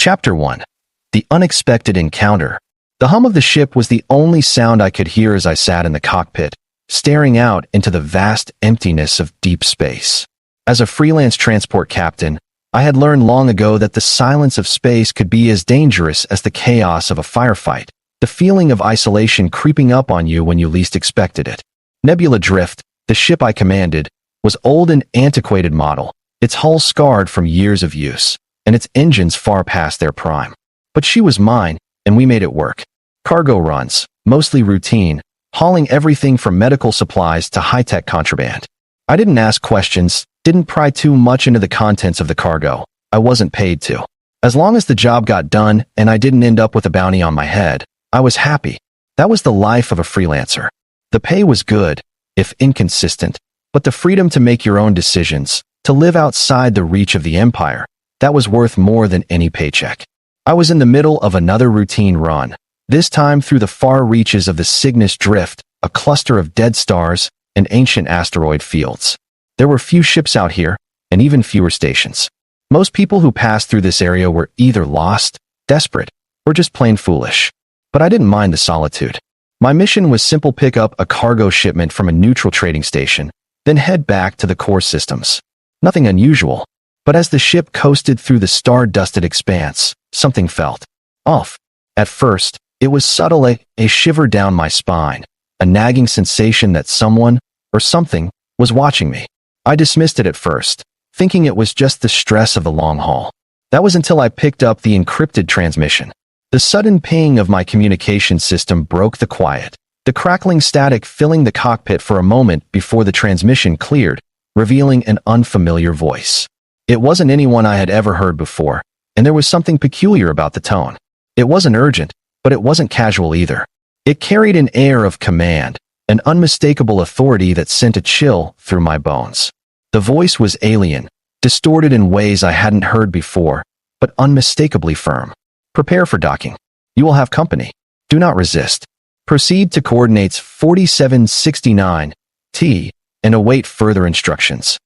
Chapter 1. The Unexpected Encounter. The hum of the ship was the only sound I could hear as I sat in the cockpit, staring out into the vast emptiness of deep space. As a freelance transport captain, I had learned long ago that the silence of space could be as dangerous as the chaos of a firefight, the feeling of isolation creeping up on you when you least expected it. Nebula Drift, the ship I commanded, was old and antiquated model, its hull scarred from years of use, and its engines far past their prime. But she was mine, and we made it work. Cargo runs, mostly routine, hauling everything from medical supplies to high-tech contraband. I didn't ask questions, didn't pry too much into the contents of the cargo. I wasn't paid to. As long as the job got done and I didn't end up with a bounty on my head, I was happy. That was the life of a freelancer. The pay was good, if inconsistent, but the freedom to make your own decisions, to live outside the reach of the empire, that was worth more than any paycheck. I was in the middle of another routine run, this time through the far reaches of the Cygnus Drift, a cluster of dead stars and ancient asteroid fields. There were few ships out here, and even fewer stations. Most people who passed through this area were either lost, desperate, or just plain foolish. But I didn't mind the solitude. My mission was simple: pick up a cargo shipment from a neutral trading station, then head back to the core systems. Nothing unusual. But as the ship coasted through the star-dusted expanse, something felt off. At first, it was subtle, a shiver down my spine, a nagging sensation that someone, or something, was watching me. I dismissed it at first, thinking it was just the stress of the long haul. That was until I picked up the encrypted transmission. The sudden ping of my communication system broke the quiet, the crackling static filling the cockpit for a moment before the transmission cleared, revealing an unfamiliar voice. It wasn't anyone I had ever heard before, and there was something peculiar about the tone. It wasn't urgent, but it wasn't casual either. It carried an air of command, an unmistakable authority that sent a chill through my bones. The voice was alien, distorted in ways I hadn't heard before, but unmistakably firm. Prepare for docking. You will have company. Do not resist. Proceed to coordinates 4769 T and await further instructions.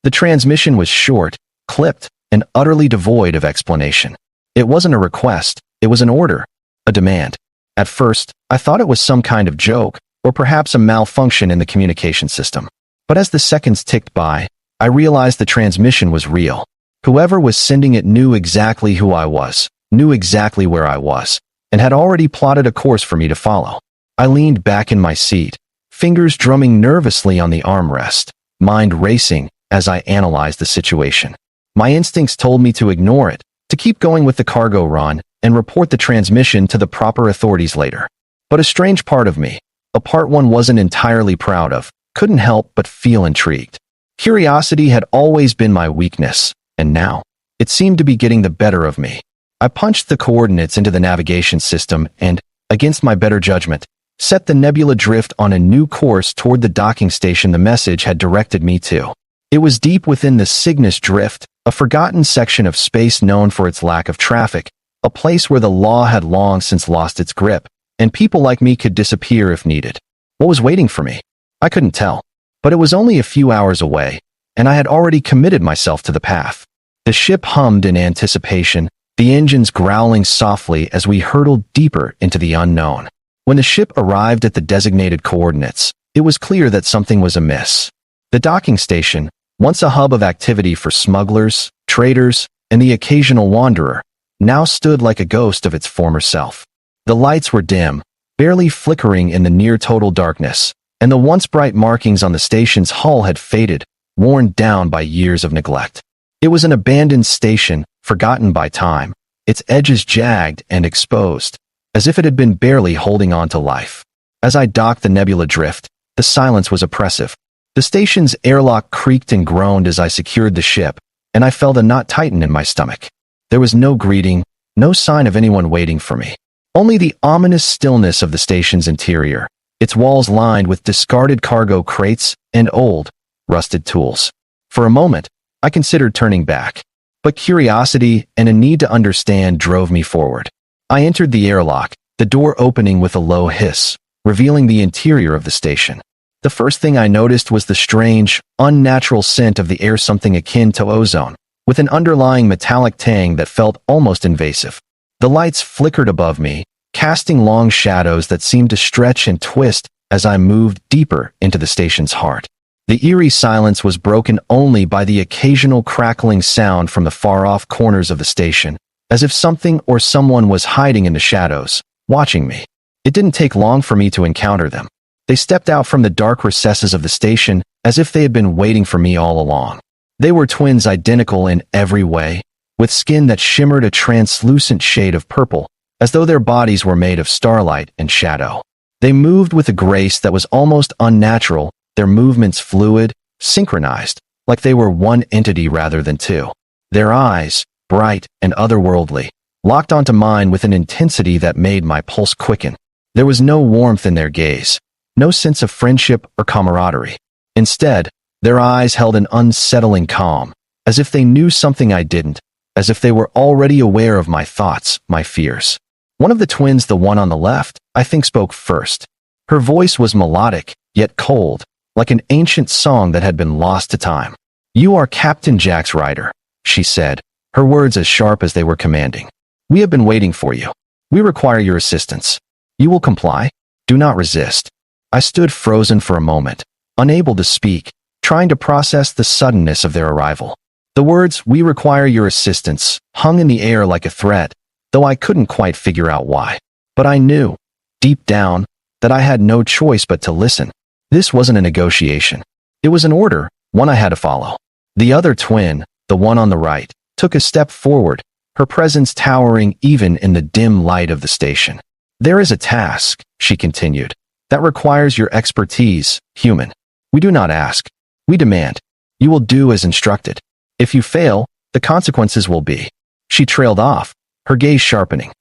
The transmission was short, clipped, and utterly devoid of explanation. It wasn't a request, it was an order, a demand. At first, I thought it was some kind of joke, or perhaps a malfunction in the communication system. But as the seconds ticked by, I realized the transmission was real. Whoever was sending it knew exactly who I was, knew exactly where I was, and had already plotted a course for me to follow. I leaned back in my seat, fingers drumming nervously on the armrest, mind racing as I analyzed the situation. My instincts told me to ignore it, to keep going with the cargo run, and report the transmission to the proper authorities later. But a strange part of me, a part one wasn't entirely proud of, couldn't help but feel intrigued. Curiosity had always been my weakness, and now, it seemed to be getting the better of me. I punched the coordinates into the navigation system and, against my better judgment, set the Nebula Drift on a new course toward the docking station the message had directed me to. It was deep within the Cygnus Drift, a forgotten section of space known for its lack of traffic, a place where the law had long since lost its grip, and people like me could disappear if needed. What was waiting for me? I couldn't tell. But it was only a few hours away, and I had already committed myself to the path. The ship hummed in anticipation, the engines growling softly as we hurtled deeper into the unknown. When the ship arrived at the designated coordinates, it was clear that something was amiss. The docking station, once a hub of activity for smugglers, traders, and the occasional wanderer, now stood like a ghost of its former self. The lights were dim, barely flickering in the near-total darkness, and the once bright markings on the station's hull had faded, worn down by years of neglect. It was an abandoned station, forgotten by time, its edges jagged and exposed, as if it had been barely holding on to life. As I docked the Nebula Drift, the silence was oppressive. The station's airlock creaked and groaned as I secured the ship, and I felt a knot tighten in my stomach. There was no greeting, no sign of anyone waiting for me. Only the ominous stillness of the station's interior, its walls lined with discarded cargo crates and old, rusted tools. For a moment, I considered turning back, but curiosity and a need to understand drove me forward. I entered the airlock, the door opening with a low hiss, revealing the interior of the station. The first thing I noticed was the strange, unnatural scent of the air, something akin to ozone, with an underlying metallic tang that felt almost invasive. The lights flickered above me, casting long shadows that seemed to stretch and twist as I moved deeper into the station's heart. The eerie silence was broken only by the occasional crackling sound from the far-off corners of the station, as if something or someone was hiding in the shadows, watching me. It didn't take long for me to encounter them. They stepped out from the dark recesses of the station as if they had been waiting for me all along. They were twins identical in every way, with skin that shimmered a translucent shade of purple, as though their bodies were made of starlight and shadow. They moved with a grace that was almost unnatural, their movements fluid, synchronized, like they were one entity rather than two. Their eyes, bright and otherworldly, locked onto mine with an intensity that made my pulse quicken. There was no warmth in their gaze, no sense of friendship or camaraderie. Instead, their eyes held an unsettling calm, as if they knew something I didn't, as if they were already aware of my thoughts, my fears. One of the twins, the one on the left, I think spoke first. Her voice was melodic, yet cold, like an ancient song that had been lost to time. "You are Captain Jack's rider," she said, her words as sharp as they were commanding. "We have been waiting for you. We require your assistance. You will comply? Do not resist." I stood frozen for a moment, unable to speak, trying to process the suddenness of their arrival. The words, "we require your assistance," hung in the air like a threat, though I couldn't quite figure out why. But I knew, deep down, that I had no choice but to listen. This wasn't a negotiation. It was an order, one I had to follow. The other twin, the one on the right, took a step forward, her presence towering even in the dim light of the station. "There is a task," she continued, "that requires your expertise, human. We do not ask. We demand. You will do as instructed. If you fail, the consequences will be." She trailed off, her gaze sharpening.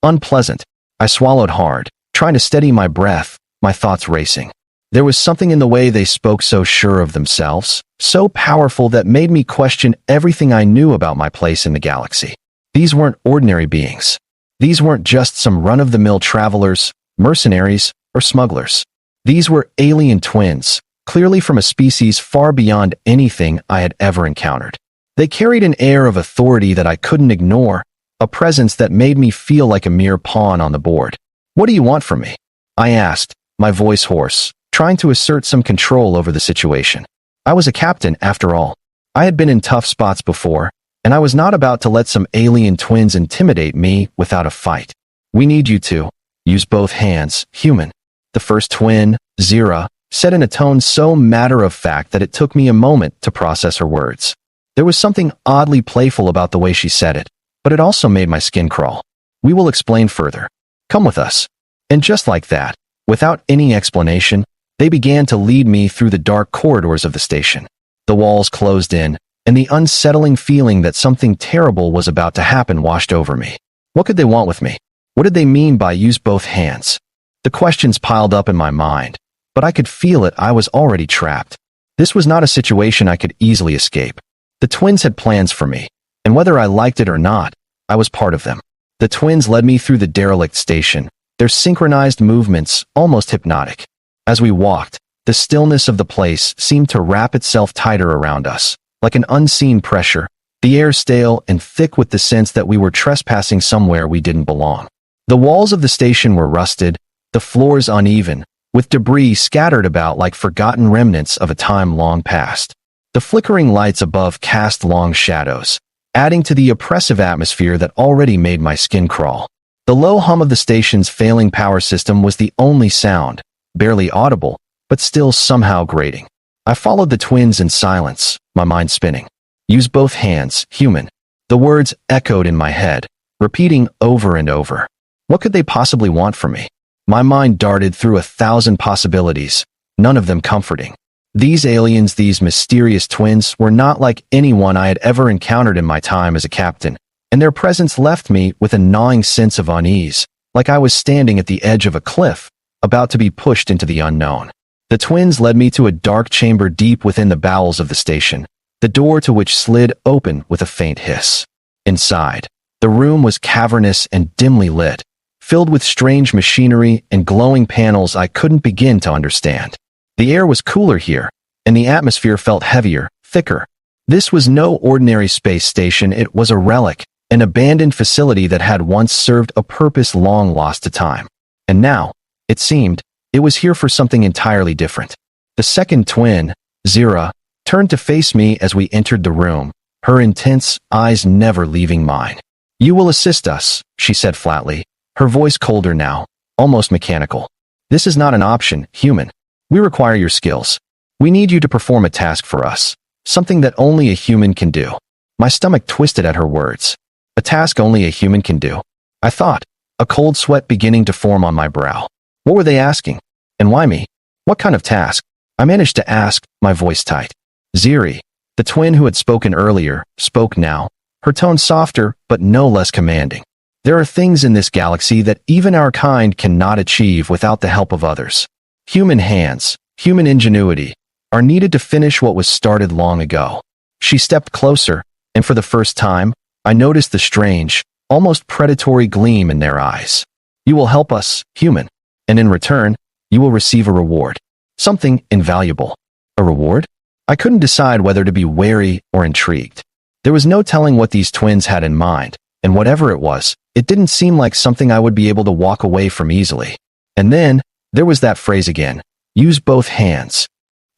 Unpleasant. I swallowed hard, trying to steady my breath, my thoughts racing. There was something in the way they spoke, so sure of themselves, so powerful that made me question everything I knew about my place in the galaxy. These weren't ordinary beings. These weren't just some run-of-the-mill travelers, mercenaries, or smugglers. These were alien twins, clearly from a species far beyond anything I had ever encountered. They carried an air of authority that I couldn't ignore, a presence that made me feel like a mere pawn on the board. "What do you want from me?" I asked, my voice hoarse, trying to assert some control over the situation. I was a captain, after all. I had been in tough spots before, and I was not about to let some alien twins intimidate me without a fight. "We need you to use both hands, human," the first twin, Zira, said in a tone so matter-of-fact that it took me a moment to process her words. There was something oddly playful about the way she said it, but it also made my skin crawl. "We will explain further. Come with us." And just like that, without any explanation, they began to lead me through the dark corridors of the station. The walls closed in, and the unsettling feeling that something terrible was about to happen washed over me. What could they want with me? What did they mean by use both hands? The questions piled up in my mind, but I could feel it. I was already trapped. This was not a situation I could easily escape. The twins had plans for me, and whether I liked it or not, I was part of them. The twins led me through the derelict station, their synchronized movements almost hypnotic. As we walked, the stillness of the place seemed to wrap itself tighter around us, like an unseen pressure, the air stale and thick with the sense that we were trespassing somewhere we didn't belong. The walls of the station were rusted, the floors uneven, with debris scattered about like forgotten remnants of a time long past. The flickering lights above cast long shadows, adding to the oppressive atmosphere that already made my skin crawl. The low hum of the station's failing power system was the only sound, barely audible, but still somehow grating. I followed the twins in silence, my mind spinning. "Use both hands, human." The words echoed in my head, repeating over and over. What could they possibly want from me? My mind darted through 1,000 possibilities, none of them comforting. These aliens, these mysterious twins, were not like anyone I had ever encountered in my time as a captain, and their presence left me with a gnawing sense of unease, like I was standing at the edge of a cliff, about to be pushed into the unknown. The twins led me to a dark chamber deep within the bowels of the station, the door to which slid open with a faint hiss. Inside, the room was cavernous and dimly lit, filled with strange machinery and glowing panels I couldn't begin to understand. The air was cooler here, and the atmosphere felt heavier, thicker. This was no ordinary space station, it was a relic, an abandoned facility that had once served a purpose long lost to time. And now, it seemed, it was here for something entirely different. The second twin, Zira, turned to face me as we entered the room, her intense eyes never leaving mine. "You will assist us," she said flatly, her voice colder now, almost mechanical. "This is not an option, human. We require your skills. We need you to perform a task for us, something that only a human can do." My stomach twisted at her words. A task only a human can do, I thought, a cold sweat beginning to form on my brow. What were they asking? And why me? What kind of task? I managed to ask, my voice tight. Ziri, the twin who had spoken earlier, spoke now, her tone softer but no less commanding. "There are things in this galaxy that even our kind cannot achieve without the help of others. Human hands, human ingenuity, are needed to finish what was started long ago." She stepped closer, and for the first time, I noticed the strange, almost predatory gleam in their eyes. "You will help us, human, and in return, you will receive a reward. Something invaluable." A reward? I couldn't decide whether to be wary or intrigued. There was no telling what these twins had in mind, and whatever it was, it didn't seem like something I would be able to walk away from easily. And then, there was that phrase again, "Use both hands."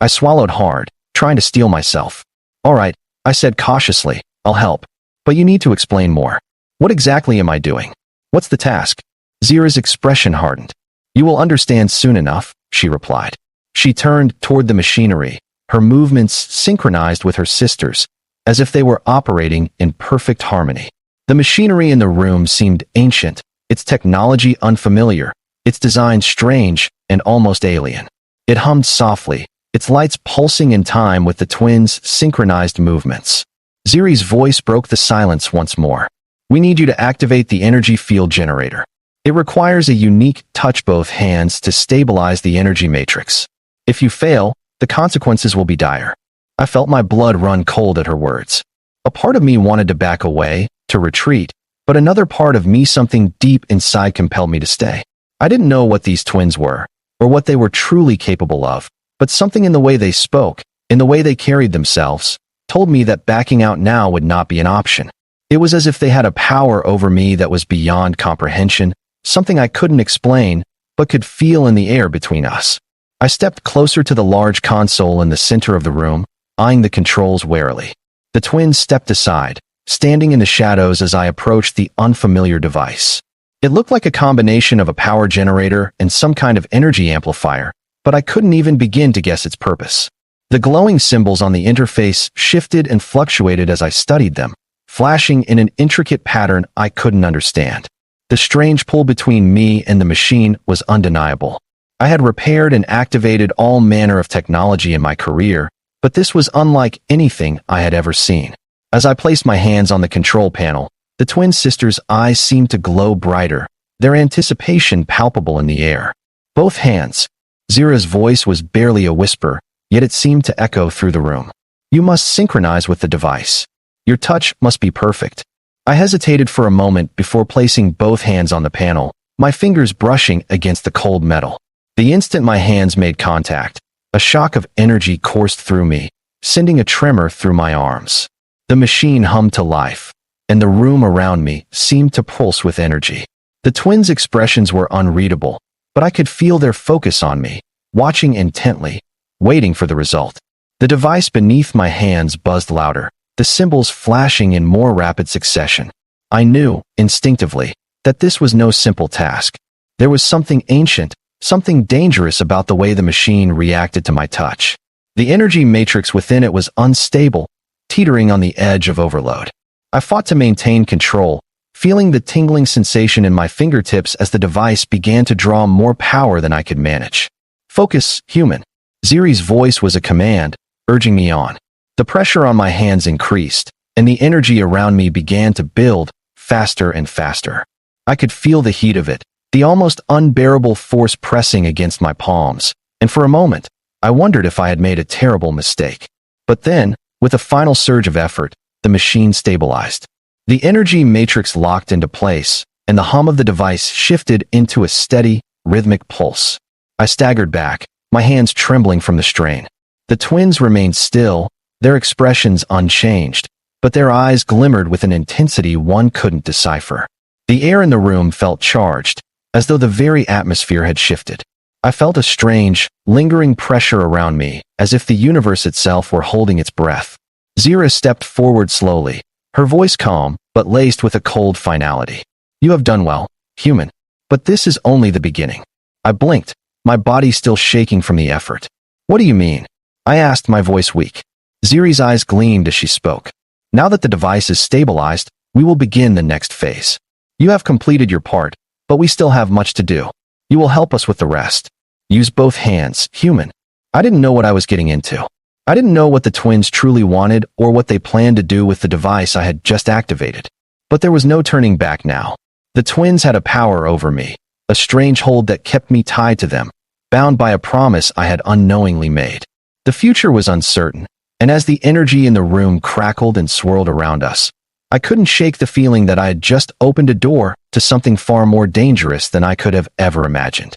I swallowed hard, trying to steel myself. "All right," I said cautiously, "I'll help. But you need to explain more. What exactly am I doing? What's the task?" Zira's expression hardened. "You will understand soon enough," she replied. She turned toward the machinery, her movements synchronized with her sister's, as if they were operating in perfect harmony. The machinery in the room seemed ancient, its technology unfamiliar, its design strange and almost alien. It hummed softly, its lights pulsing in time with the twins' synchronized movements. Ziri's voice broke the silence once more. "We need you to activate the energy field generator. It requires a unique touch both hands to stabilize the energy matrix. If you fail, the consequences will be dire." I felt my blood run cold at her words. A part of me wanted to back away, to retreat, but another part of me, something deep inside, compelled me to stay. I didn't know what these twins were, or what they were truly capable of, but something in the way they spoke, in the way they carried themselves, told me that backing out now would not be an option. It was as if they had a power over me that was beyond comprehension, something I couldn't explain, but could feel in the air between us. I stepped closer to the large console in the center of the room, eyeing the controls warily. The twins stepped aside, standing in the shadows as I approached the unfamiliar device. It looked like a combination of a power generator and some kind of energy amplifier, but I couldn't even begin to guess its purpose. The glowing symbols on the interface shifted and fluctuated as I studied them, flashing in an intricate pattern I couldn't understand. The strange pull between me and the machine was undeniable. I had repaired and activated all manner of technology in my career, but this was unlike anything I had ever seen. As I placed my hands on the control panel, the twin sisters' eyes seemed to glow brighter, their anticipation palpable in the air. "Both hands." Zira's voice was barely a whisper, yet it seemed to echo through the room. "You must synchronize with the device. Your touch must be perfect." I hesitated for a moment before placing both hands on the panel, my fingers brushing against the cold metal. The instant my hands made contact, a shock of energy coursed through me, sending a tremor through my arms. The machine hummed to life, and the room around me seemed to pulse with energy. The twins' expressions were unreadable, but I could feel their focus on me, watching intently, waiting for the result. The device beneath my hands buzzed louder, the symbols flashing in more rapid succession. I knew, instinctively, that this was no simple task. There was something ancient, something dangerous about the way the machine reacted to my touch. The energy matrix within it was unstable, teetering on the edge of overload. I fought to maintain control, feeling the tingling sensation in my fingertips as the device began to draw more power than I could manage. "Focus, human." Ziri's voice was a command, urging me on. The pressure on my hands increased, and the energy around me began to build, faster and faster. I could feel the heat of it, the almost unbearable force pressing against my palms, and for a moment, I wondered if I had made a terrible mistake. But then, with a final surge of effort, the machine stabilized. The energy matrix locked into place, and the hum of the device shifted into a steady, rhythmic pulse. I staggered back, my hands trembling from the strain. The twins remained still, their expressions unchanged, but their eyes glimmered with an intensity one couldn't decipher. The air in the room felt charged, as though the very atmosphere had shifted. I felt a strange, lingering pressure around me, as if the universe itself were holding its breath. Zira stepped forward slowly, her voice calm, but laced with a cold finality. "You have done well, human. But this is only the beginning." I blinked, my body still shaking from the effort. "What do you mean?" I asked, my voice weak. Ziri's eyes gleamed as she spoke. "Now that the device is stabilized, we will begin the next phase. You have completed your part, but we still have much to do. You will help us with the rest. Use both hands, human." I didn't know what I was getting into. I didn't know what the twins truly wanted or what they planned to do with the device I had just activated. But there was no turning back now. The twins had a power over me, a strange hold that kept me tied to them, bound by a promise I had unknowingly made. The future was uncertain, and as the energy in the room crackled and swirled around us, I couldn't shake the feeling that I had just opened a door to something far more dangerous than I could have ever imagined.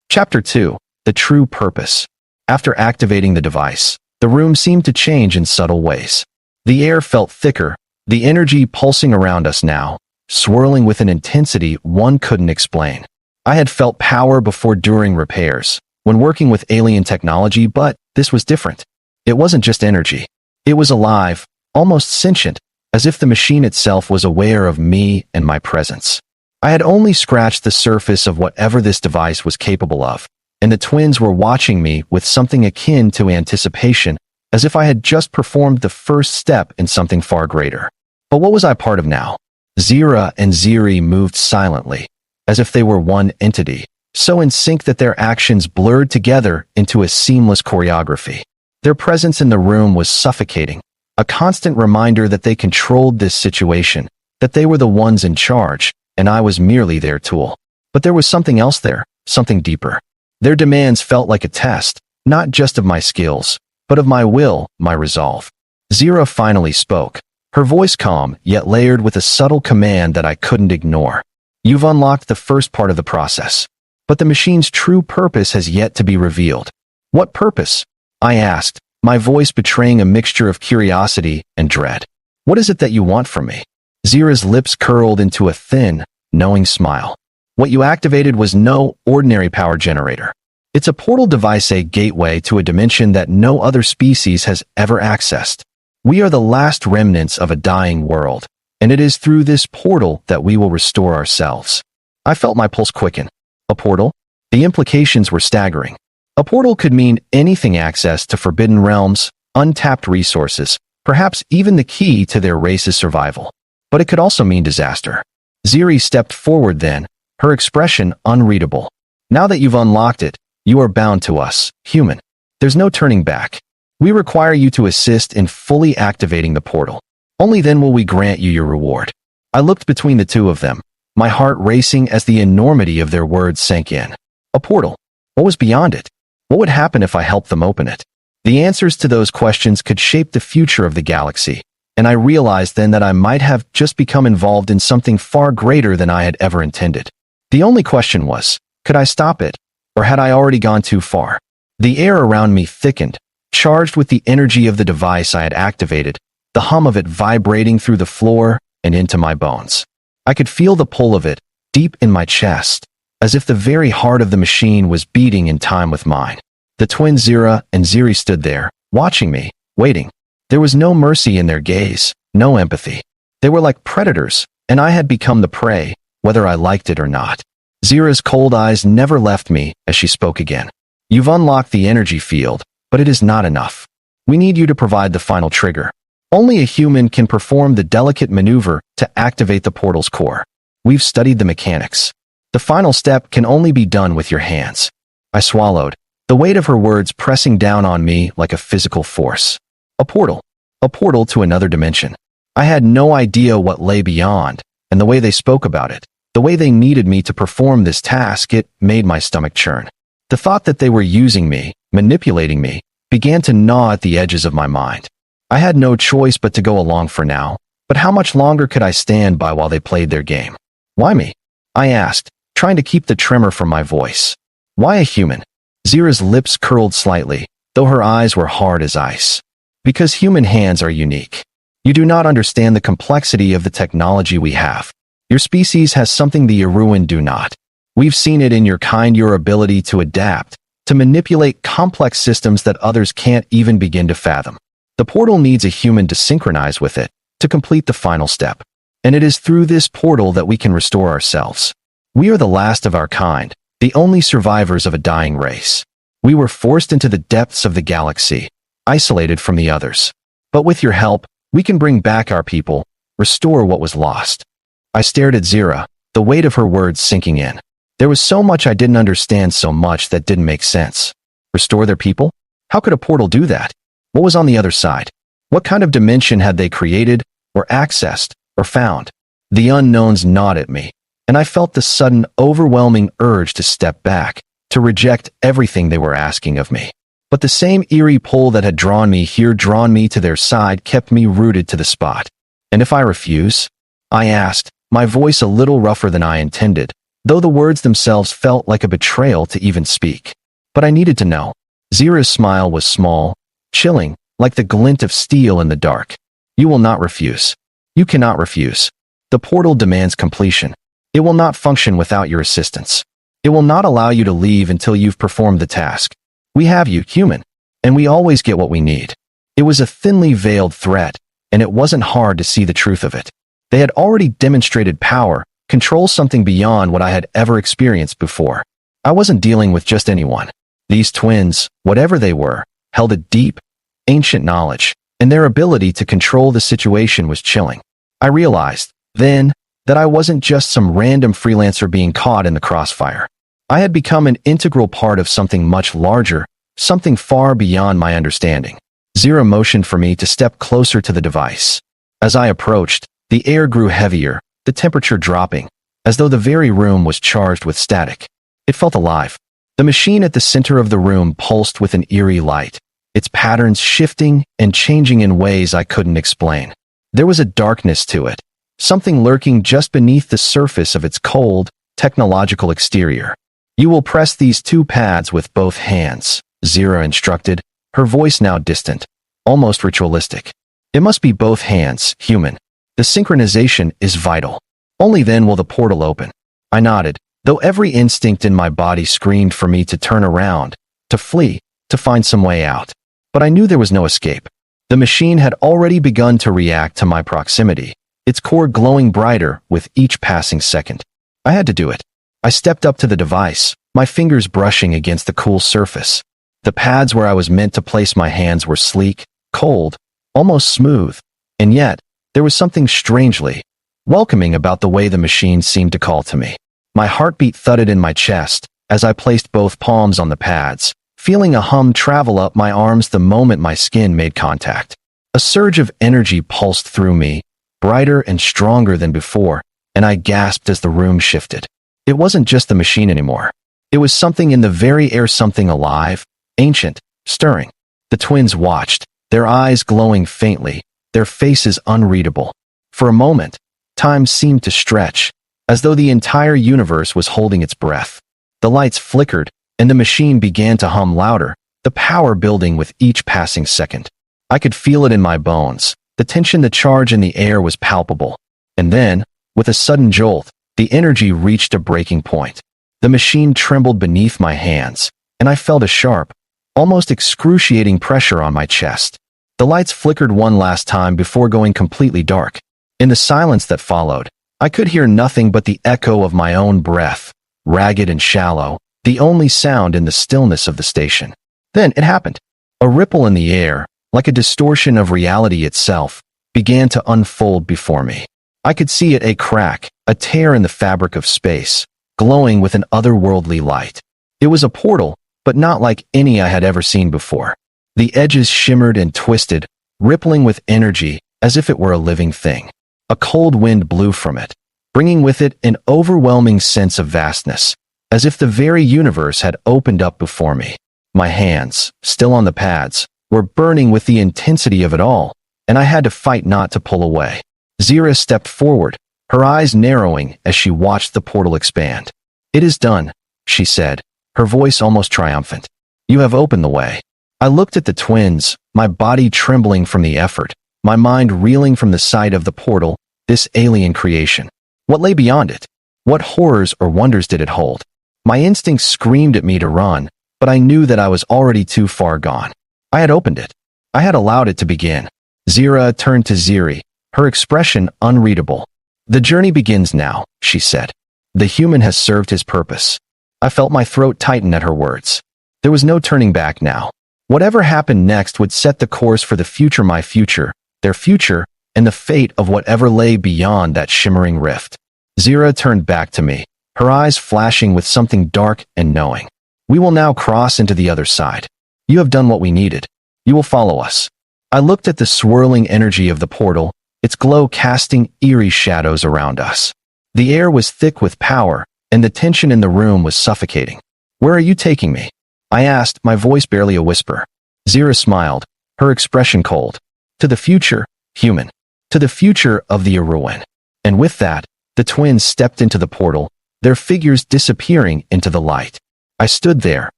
Chapter 2. The True Purpose. After activating the device, the room seemed to change in subtle ways. The air felt thicker, the energy pulsing around us now, swirling with an intensity one couldn't explain. I had felt power before during repairs, when working with alien technology, but this was different. It wasn't just energy. It was alive, almost sentient, as if the machine itself was aware of me and my presence. I had only scratched the surface of whatever this device was capable of, and the twins were watching me with something akin to anticipation, as if I had just performed the first step in something far greater. But what was I part of now? Zira and Ziri moved silently, as if they were one entity, so in sync that their actions blurred together into a seamless choreography. Their presence in the room was suffocating, a constant reminder that they controlled this situation, that they were the ones in charge, and I was merely their tool. But there was something else there, something deeper. Their demands felt like a test, not just of my skills, but of my will, my resolve. Zira finally spoke, her voice calm, yet layered with a subtle command that I couldn't ignore. "You've unlocked the first part of the process, but the machine's true purpose has yet to be revealed." "What purpose?" I asked, my voice betraying a mixture of curiosity and dread. "What is it that you want from me?" Zira's lips curled into a thin, knowing smile. "What you activated was no ordinary power generator. It's a portal device, a gateway to a dimension that no other species has ever accessed. We are the last remnants of a dying world, and it is through this portal that we will restore ourselves." I felt my pulse quicken. A portal? The implications were staggering. A portal could mean anything: access to forbidden realms, untapped resources, perhaps even the key to their race's survival. But it could also mean disaster. Ziri stepped forward then, her expression unreadable. "Now that you've unlocked it, you are bound to us, human. There's no turning back. We require you to assist in fully activating the portal. Only then will we grant you your reward." I looked between the two of them, my heart racing as the enormity of their words sank in. A portal? What was beyond it? What would happen if I helped them open it? The answers to those questions could shape the future of the galaxy, and I realized then that I might have just become involved in something far greater than I had ever intended. The only question was, could I stop it, or had I already gone too far? The air around me thickened, charged with the energy of the device I had activated, the hum of it vibrating through the floor and into my bones. I could feel the pull of it, deep in my chest, as if the very heart of the machine was beating in time with mine. The twins Zira and Ziri stood there, watching me, waiting. There was no mercy in their gaze, no empathy. They were like predators, and I had become the prey, whether I liked it or not. Zira's cold eyes never left me as she spoke again. "You've unlocked the energy field, but it is not enough. We need you to provide the final trigger. Only a human can perform the delicate maneuver to activate the portal's core. We've studied the mechanics. The final step can only be done with your hands." I swallowed, the weight of her words pressing down on me like a physical force. A portal to another dimension. I had no idea what lay beyond, and the way they spoke about it, the way they needed me to perform this task, it made my stomach churn. The thought that they were using me, manipulating me, began to gnaw at the edges of my mind. I had no choice but to go along for now, but how much longer could I stand by while they played their game? "Why me?" I asked, trying to keep the tremor from my voice. "Why a human?" Zira's lips curled slightly, though her eyes were hard as ice. Because human hands are unique. You do not understand the complexity of the technology we have. Your species has something the Iruan do not. We've seen it in your kind, your ability to adapt, to manipulate complex systems that others can't even begin to fathom. The portal needs a human to synchronize with it, to complete the final step. And it is through this portal that we can restore ourselves. We are the last of our kind, the only survivors of a dying race. We were forced into the depths of the galaxy, isolated from the others. But with your help, we can bring back our people, restore what was lost. I stared at Zira, the weight of her words sinking in. There was so much I didn't understand, so much that didn't make sense. Restore their people? How could a portal do that? What was on the other side? What kind of dimension had they created, or accessed, or found? The unknowns gnawed at me, and I felt the sudden, overwhelming urge to step back, to reject everything they were asking of me. But the same eerie pull that had drawn me here, drawn me to their side, kept me rooted to the spot. And if I refuse? I asked, my voice a little rougher than I intended, though the words themselves felt like a betrayal to even speak. But I needed to know. Zira's smile was small, chilling, like the glint of steel in the dark. You will not refuse. You cannot refuse. The portal demands completion. It will not function without your assistance. It will not allow you to leave until you've performed the task. We have you, human, and we always get what we need. It was a thinly veiled threat, and it wasn't hard to see the truth of it. They had already demonstrated power, control, something beyond what I had ever experienced before. I wasn't dealing with just anyone. These twins, whatever they were, held a deep, ancient knowledge, and their ability to control the situation was chilling. I realized, then, that I wasn't just some random freelancer being caught in the crossfire. I had become an integral part of something much larger, something far beyond my understanding. Zira motioned for me to step closer to the device. As I approached, the air grew heavier, the temperature dropping, as though the very room was charged with static. It felt alive. The machine at the center of the room pulsed with an eerie light, its patterns shifting and changing in ways I couldn't explain. There was a darkness to it, something lurking just beneath the surface of its cold, technological exterior. You will press these two pads with both hands, Zira instructed, her voice now distant, almost ritualistic. It must be both hands, human. The synchronization is vital. Only then will the portal open. I nodded, though every instinct in my body screamed for me to turn around, to flee, to find some way out. But I knew there was no escape. The machine had already begun to react to my proximity, its core glowing brighter with each passing second. I had to do it. I stepped up to the device, my fingers brushing against the cool surface. The pads where I was meant to place my hands were sleek, cold, almost smooth, and yet, there was something strangely welcoming about the way the machine seemed to call to me. My heartbeat thudded in my chest as I placed both palms on the pads, feeling a hum travel up my arms the moment my skin made contact. A surge of energy pulsed through me, brighter and stronger than before, and I gasped as the room shifted. It wasn't just the machine anymore. It was something in the very air, something alive, ancient, stirring. The twins watched, their eyes glowing faintly, their faces unreadable. For a moment, time seemed to stretch, as though the entire universe was holding its breath. The lights flickered, and the machine began to hum louder, the power building with each passing second. I could feel it in my bones. The tension, the charge in the air was palpable. And then, with a sudden jolt, the energy reached a breaking point. The machine trembled beneath my hands, and I felt a sharp, almost excruciating pressure on my chest. The lights flickered one last time before going completely dark. In the silence that followed, I could hear nothing but the echo of my own breath, ragged and shallow, the only sound in the stillness of the station. Then it happened. A ripple in the air, like a distortion of reality itself, began to unfold before me. I could see it, a crack, a tear in the fabric of space, glowing with an otherworldly light. It was a portal, but not like any I had ever seen before. The edges shimmered and twisted, rippling with energy as if it were a living thing. A cold wind blew from it, bringing with it an overwhelming sense of vastness, as if the very universe had opened up before me. My hands, still on the pads, were burning with the intensity of it all, and I had to fight not to pull away. Zira stepped forward, her eyes narrowing as she watched the portal expand. "It is done," she said, her voice almost triumphant. "You have opened the way." I looked at the twins, my body trembling from the effort, my mind reeling from the sight of the portal, this alien creation. What lay beyond it? What horrors or wonders did it hold? My instincts screamed at me to run, but I knew that I was already too far gone. I had opened it. I had allowed it to begin. Zira turned to Ziri, her expression unreadable. "The journey begins now," she said. "The human has served his purpose." I felt my throat tighten at her words. There was no turning back now. Whatever happened next would set the course for the future, my future, their future, and the fate of whatever lay beyond that shimmering rift. Zira turned back to me, her eyes flashing with something dark and knowing. "We will now cross into the other side. You have done what we needed. You will follow us." I looked at the swirling energy of the portal, its glow casting eerie shadows around us. The air was thick with power, and the tension in the room was suffocating. "Where are you taking me?" I asked, my voice barely a whisper. Zira smiled, her expression cold. "To the future, human. To the future of the Iruin." And with that, the twins stepped into the portal, their figures disappearing into the light. I stood there,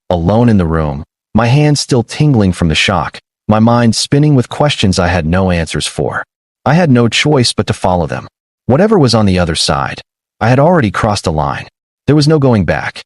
alone in the room, my hands still tingling from the shock, my mind spinning with questions I had no answers for. I had no choice but to follow them. Whatever was on the other side, I had already crossed a line. There was no going back.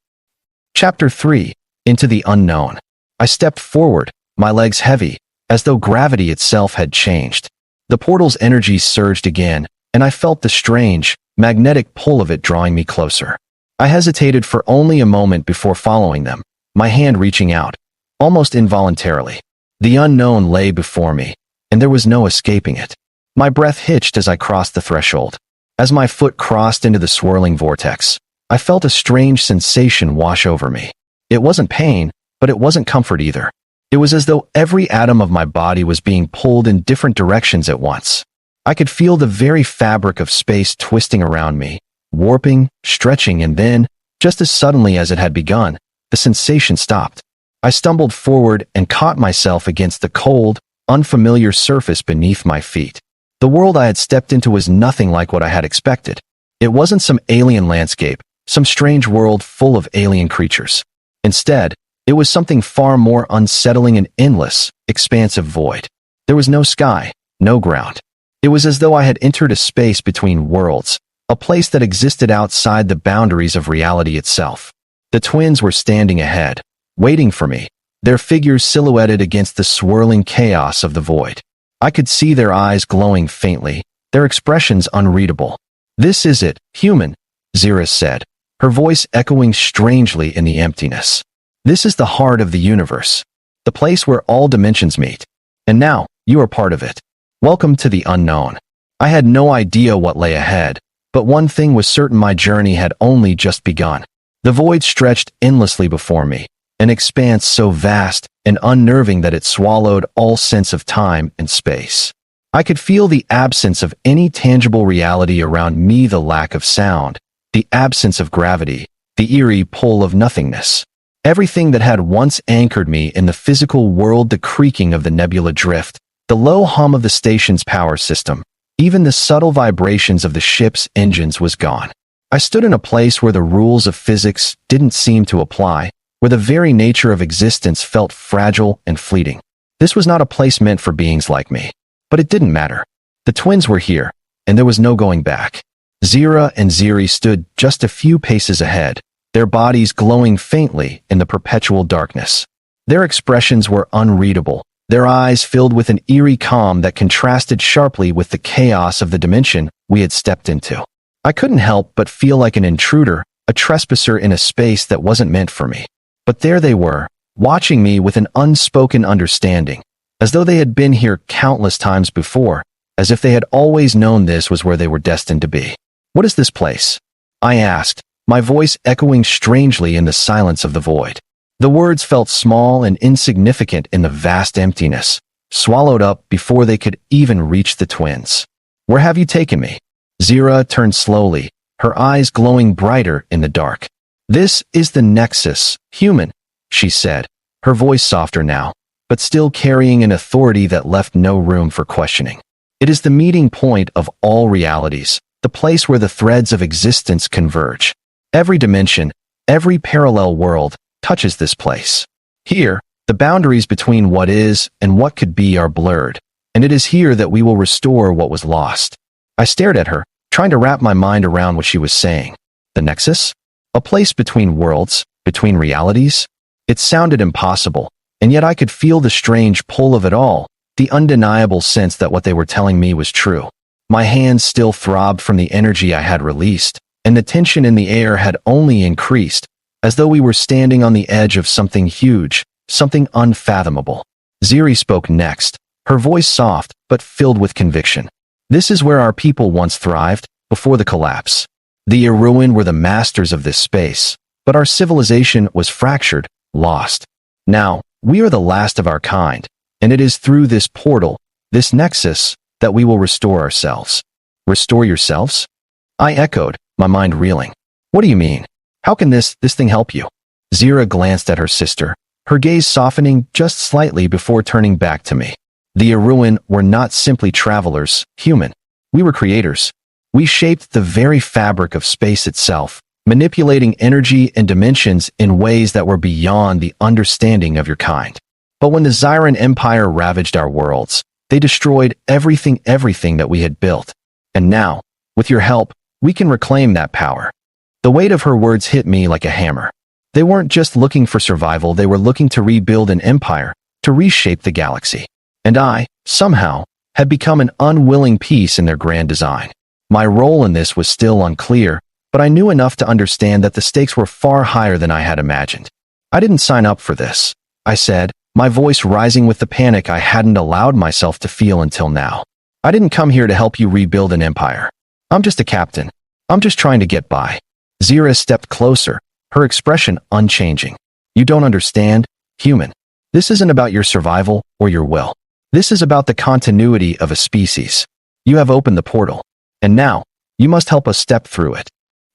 Chapter 3. Into the Unknown. I stepped forward, my legs heavy, as though gravity itself had changed. The portal's energy surged again, and I felt the strange, magnetic pull of it drawing me closer. I hesitated for only a moment before following them, my hand reaching out, almost involuntarily. The unknown lay before me, and there was no escaping it. My breath hitched as I crossed the threshold. As my foot crossed into the swirling vortex, I felt a strange sensation wash over me. It wasn't pain, but it wasn't comfort either. It was as though every atom of my body was being pulled in different directions at once. I could feel the very fabric of space twisting around me, warping, stretching, and then, just as suddenly as it had begun, the sensation stopped. I stumbled forward and caught myself against the cold, unfamiliar surface beneath my feet. The world I had stepped into was nothing like what I had expected. It wasn't some alien landscape, some strange world full of alien creatures. Instead, it was something far more unsettling and endless, expansive void. There was no sky, no ground. It was as though I had entered a space between worlds, a place that existed outside the boundaries of reality itself. The twins were standing ahead, waiting for me, their figures silhouetted against the swirling chaos of the void. I could see their eyes glowing faintly, their expressions unreadable. "This is it, human," Zira said, her voice echoing strangely in the emptiness. "This is the heart of the universe, the place where all dimensions meet. And now, you are part of it. Welcome to the unknown." I had no idea what lay ahead, but one thing was certain: my journey had only just begun. The void stretched endlessly before me, an expanse so vast and unnerving that it swallowed all sense of time and space. I could feel the absence of any tangible reality around me, the lack of sound, the absence of gravity, the eerie pull of nothingness. Everything that had once anchored me in the physical world, the creaking of the nebula drift, the low hum of the station's power system, even the subtle vibrations of the ship's engines, was gone. I stood in a place where the rules of physics didn't seem to apply, where the very nature of existence felt fragile and fleeting. This was not a place meant for beings like me. But it didn't matter. The twins were here, and there was no going back. Zira and Ziri stood just a few paces ahead, their bodies glowing faintly in the perpetual darkness. Their expressions were unreadable, their eyes filled with an eerie calm that contrasted sharply with the chaos of the dimension we had stepped into. I couldn't help but feel like an intruder, a trespasser in a space that wasn't meant for me. But there they were, watching me with an unspoken understanding, as though they had been here countless times before, as if they had always known this was where they were destined to be. "What is this place?" I asked, my voice echoing strangely in the silence of the void. The words felt small and insignificant in the vast emptiness, swallowed up before they could even reach the twins. "Where have you taken me?" Zira turned slowly, her eyes glowing brighter in the dark. "This is the Nexus, human," she said, her voice softer now, but still carrying an authority that left no room for questioning. "It is the meeting point of all realities, the place where the threads of existence converge. Every dimension, every parallel world, touches this place. Here, The boundaries between what is and what could be are blurred, and it is here that we will restore what was lost. I stared at her, trying to wrap my mind around what she was saying. The Nexus? A place between worlds, between realities? It sounded impossible, and yet I could feel the strange pull of it all, the undeniable sense that what they were telling me was true. My hands still throbbed from the energy I had released, and the tension in the air had only increased, as though we were standing on the edge of something huge, something unfathomable. Ziri spoke next, her voice soft but filled with conviction. This is where our people once thrived, before the collapse. The Iruin were the masters of this space, but our civilization was fractured, lost. Now, we are the last of our kind, and it is through this portal, this nexus, that we will restore ourselves. Restore yourselves? I echoed, my mind reeling. What do you mean? How can this thing help you? Zira glanced at her sister, her gaze softening just slightly before turning back to me. The Iruin were not simply travelers, human. We were creators. We shaped the very fabric of space itself, manipulating energy and dimensions in ways that were beyond the understanding of your kind. But when the Zyran Empire ravaged our worlds, they destroyed everything that we had built. And now, with your help, we can reclaim that power. The weight of her words hit me like a hammer. They weren't just looking for survival, they were looking to rebuild an empire, to reshape the galaxy. And I, somehow, had become an unwilling piece in their grand design. My role in this was still unclear, but I knew enough to understand that the stakes were far higher than I had imagined. I didn't sign up for this, I said, my voice rising with the panic I hadn't allowed myself to feel until now. I didn't come here to help you rebuild an empire. I'm just a captain. I'm just trying to get by. Zira stepped closer, her expression unchanging. You don't understand, human. This isn't about your survival or your will. This is about the continuity of a species. You have opened the portal, and now, you must help us step through it.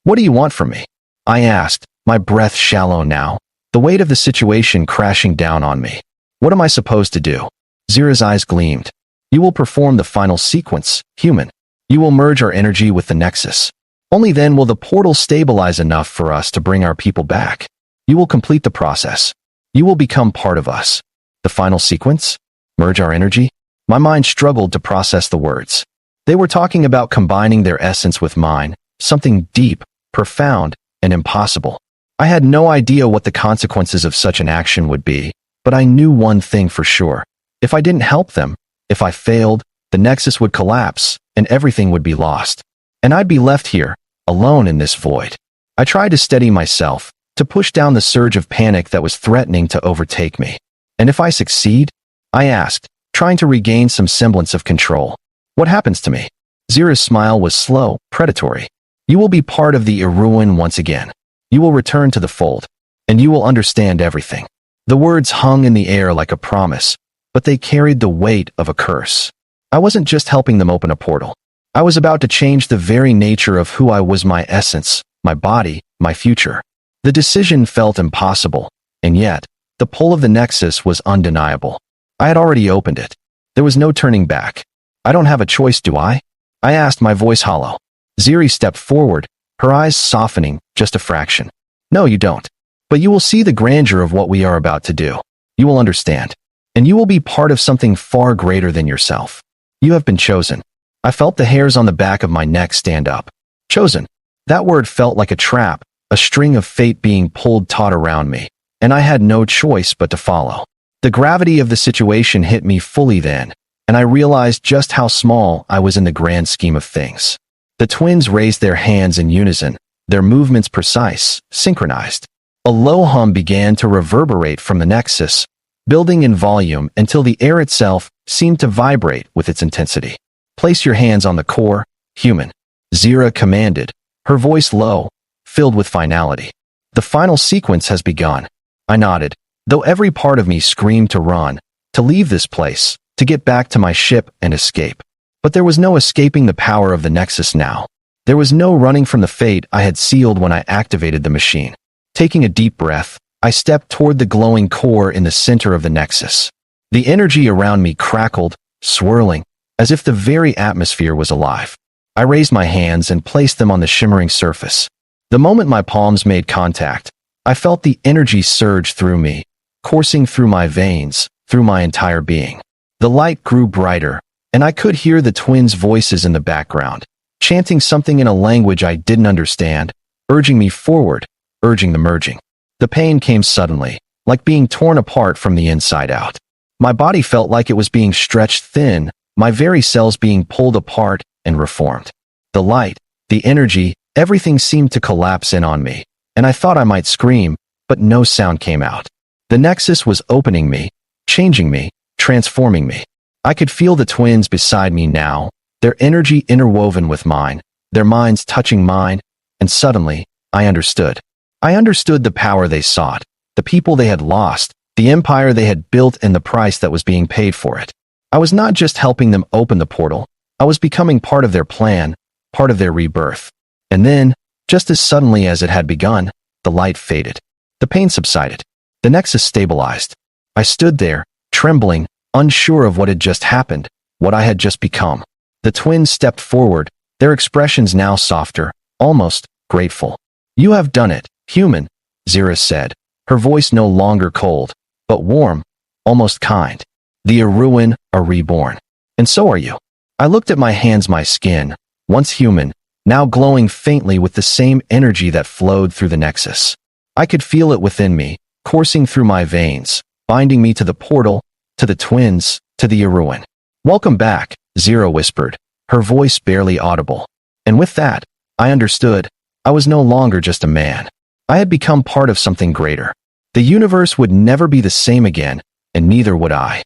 What do you want from me? I asked, my breath shallow now, the weight of the situation crashing down on me. What am I supposed to do? Zira's eyes gleamed. You will perform the final sequence, human. You will merge our energy with the Nexus. Only then will the portal stabilize enough for us to bring our people back. You will complete the process. You will become part of us. The final sequence? Merge our energy? My mind struggled to process the words. They were talking about combining their essence with mine, something deep, profound, and impossible. I had no idea what the consequences of such an action would be, but I knew one thing for sure. If I didn't help them, if I failed, the Nexus would collapse, and everything would be lost. And I'd be left here, alone in this void. I tried to steady myself, to push down the surge of panic that was threatening to overtake me. And if I succeed? I asked, trying to regain some semblance of control. What happens to me? Zira's smile was slow, predatory. You will be part of the Iruin once again. You will return to the fold, and you will understand everything. The words hung in the air like a promise, but they carried the weight of a curse. I wasn't just helping them open a portal. I was about to change the very nature of who I was, my essence, my body, my future. The decision felt impossible, and yet, the pull of the Nexus was undeniable. I had already opened it. There was no turning back. I don't have a choice, do I? I asked, my voice hollow. Ziri stepped forward, her eyes softening just a fraction. No, you don't. But you will see the grandeur of what we are about to do. You will understand. And you will be part of something far greater than yourself. You have been chosen. I felt the hairs on the back of my neck stand up. Chosen. That word felt like a trap, a string of fate being pulled taut around me, and I had no choice but to follow. The gravity of the situation hit me fully then, and I realized just how small I was in the grand scheme of things. The twins raised their hands in unison, their movements precise, synchronized. A low hum began to reverberate from the Nexus, building in volume until the air itself seemed to vibrate with its intensity. Place your hands on the core, human. Zira commanded, her voice low, filled with finality. The final sequence has begun. I nodded, though every part of me screamed to run, to leave this place, to get back to my ship and escape. But there was no escaping the power of the Nexus now. There was no running from the fate I had sealed when I activated the machine. Taking a deep breath, I stepped toward the glowing core in the center of the Nexus. The energy around me crackled, swirling, as if the very atmosphere was alive. I raised my hands and placed them on the shimmering surface. The moment my palms made contact, I felt the energy surge through me, coursing through my veins, through my entire being. The light grew brighter, and I could hear the twins' voices in the background, chanting something in a language I didn't understand, urging me forward, urging the merging. The pain came suddenly, like being torn apart from the inside out. My body felt like it was being stretched thin, my very cells being pulled apart and reformed. The light, the energy, everything seemed to collapse in on me, and I thought I might scream, but no sound came out. The Nexus was opening me, changing me, transforming me. I could feel the twins beside me now, their energy interwoven with mine, their minds touching mine, and suddenly, I understood. I understood the power they sought, the people they had lost, the empire they had built, and the price that was being paid for it. I was not just helping them open the portal, I was becoming part of their plan, part of their rebirth. And then, just as suddenly as it had begun, the light faded. The pain subsided. The Nexus stabilized. I stood there, trembling, unsure of what had just happened, what I had just become. The twins stepped forward, their expressions now softer, almost grateful. "You have done it, human," Zira said, her voice no longer cold, but warm, almost kind. "The Aruan are reborn. And so are you." I looked at my hands, my skin, once human, now glowing faintly with the same energy that flowed through the Nexus. I could feel it within me, coursing through my veins, binding me to the portal, to the twins, to the Aruan. "Welcome back," Zira whispered, her voice barely audible. And with that, I understood, I was no longer just a man. I had become part of something greater. The universe would never be the same again, and neither would I.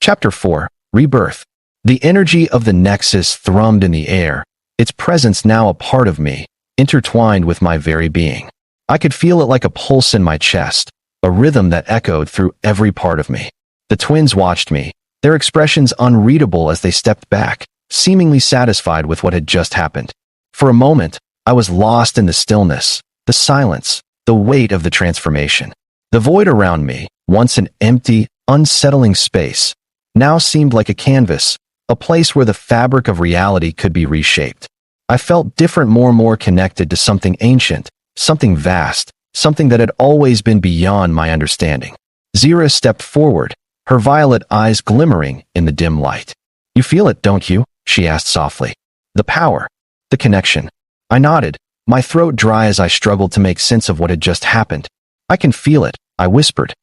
Chapter 4, Rebirth. The energy of the Nexus thrummed in the air, its presence now a part of me, intertwined with my very being. I could feel it like a pulse in my chest, a rhythm that echoed through every part of me. The twins watched me, their expressions unreadable as they stepped back, seemingly satisfied with what had just happened. For a moment, I was lost in the stillness, the silence, the weight of the transformation. The void around me, once an empty, unsettling space, now seemed like a canvas, a place where the fabric of reality could be reshaped. I felt different, more and more connected to something ancient, something vast, something that had always been beyond my understanding. Zira stepped forward, her violet eyes glimmering in the dim light. "You feel it, don't you?" she asked softly. "The power, the connection." I nodded, my throat dry as I struggled to make sense of what had just happened. "I can feel it," I whispered,